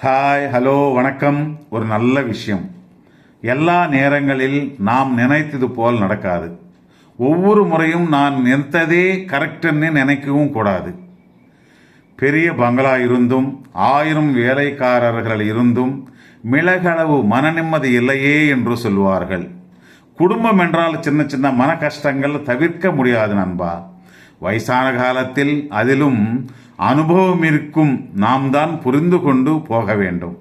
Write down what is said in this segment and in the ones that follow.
Hi, hello, வணக்கம். ஒரு நல்ல விஷயம். எல்லா நேரங்களில் நாம் நினைத்தது போல் நடக்காது. ஒவ்வொரு முறையும் நான் நினைத்ததே கரெக்டுன்னு நினைக்கவும் கூடாது. பெரிய பங்களா இருந்தும் 1000 வேலைக்காரர்கள் இருந்தும் மிளகளவு மன நிம்மதி இல்லையே என்று சொல்வார்கள். குடும்பம் என்றால் சின்ன சின்ன மன கஷ்டங்கள் தவிர்க்க முடியாது நண்பா. வயசான காலத்தில் அதிலும் அனுபவம் இருக்கும் நாம் தான் புரிந்து கொண்டு போக வேண்டும்.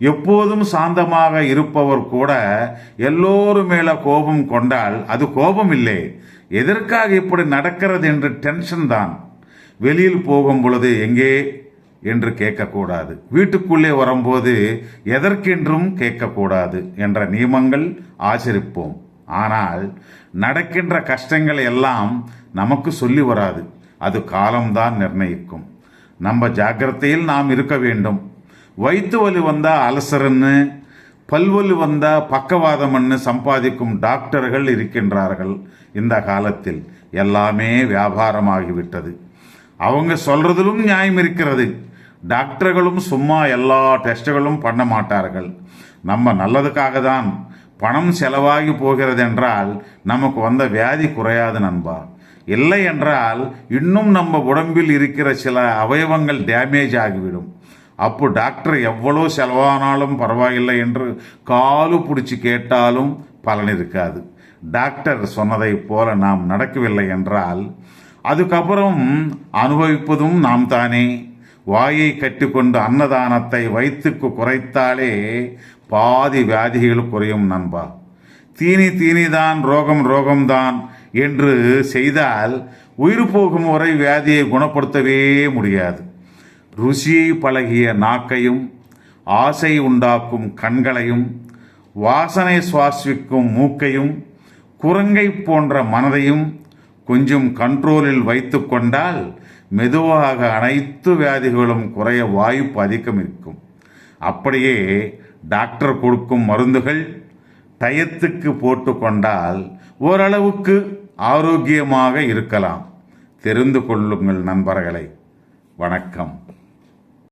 எப்போதும் சாந்தமாக இருப்பவர் கூட எல்லோரும் மேல கோபம் கொண்டால் அது கோபம் இல்லை, எதற்காக இப்படி நடக்கிறது என்று டென்ஷன் தான். வெளியில் போகும் பொழுது எங்கே என்று கேட்கக்கூடாது, வீட்டுக்குள்ளே வரும்போது எதற்கென்றும் கேட்கக்கூடாது என்ற நியமங்கள் ஆச்சரிப்போம். ஆனால் நடக்கின்ற கஷ்டங்கள் எல்லாம் நமக்கு சொல்லி வராது, அது காலம்தான் நிர்ணயிக்கும். நம்ம ஜாக்கிரதையில் நாம் இருக்க வேண்டும். வயிற்று வலி வந்தால் அலசரன்னு, பல்வலி வந்தால் பக்கவாதம்னு சம்பாதிக்கும் டாக்டர்கள் இருக்கின்றார்கள். இந்த காலத்தில் எல்லாமே வியாபாரமாகிவிட்டது. அவங்க சொல்றதிலும் நியாயம் இருக்கிறது. டாக்டர்களும் சும்மா எல்லா டெஸ்ட்டுகளும் பண்ண மாட்டார்கள். நம்ம நல்லதுக்காக தான் பணம் செலவாகி போகிறது என்றால் நமக்கு வந்த வியாதி குறையாது நண்பா. இல்லை என்றால் இன்னும் நம்ம உடம்பில் இருக்கிற சில அவயவங்கள் டேமேஜ் ஆகிவிடும். அப்போ டாக்டர் எவ்வளோ செலவானாலும் பரவாயில்லை என்று காலு பிடிச்சி கேட்டாலும் பலன் இருக்காது. டாக்டர் சொன்னதை போல நாம் நடக்கவில்லை என்றால் அதுக்கப்புறம் அனுபவிப்பதும் நாம் தானே. வாயை கட்டிக்கொண்டு அன்னதானத்தை வயிற்றுக்கு குறைத்தாலே பாதி வியாதிகள் குறையும் நண்பா. தீனிதான் ரோகம்தான் என்று செய்தால் உயிர் போகும் வரை வியாதியை குணப்படுத்தவே முடியாது. ருசியை பழகிய நாக்கையும், ஆசை உண்டாக்கும் கண்களையும், வாசனை சுவாசிக்கும் மூக்கையும், குரங்கை போன்ற மனதையும் கொஞ்சம் கண்ட்ரோலில் வைத்து கொண்டால் மெதுவாக அனைத்து வியாதிகளும் குறைய வாய்ப்பு அதிகம் இருக்கும். அப்படியே டாக்டர் கொடுக்கும் மருந்துகள் டயத்துக்கு போட்டு கொண்டால் ஓரளவுக்கு ஆரோக்கியமாக இருக்கலாம். தெரிந்து கொள்ளுங்கள் நண்பர்களே. வணக்கம்.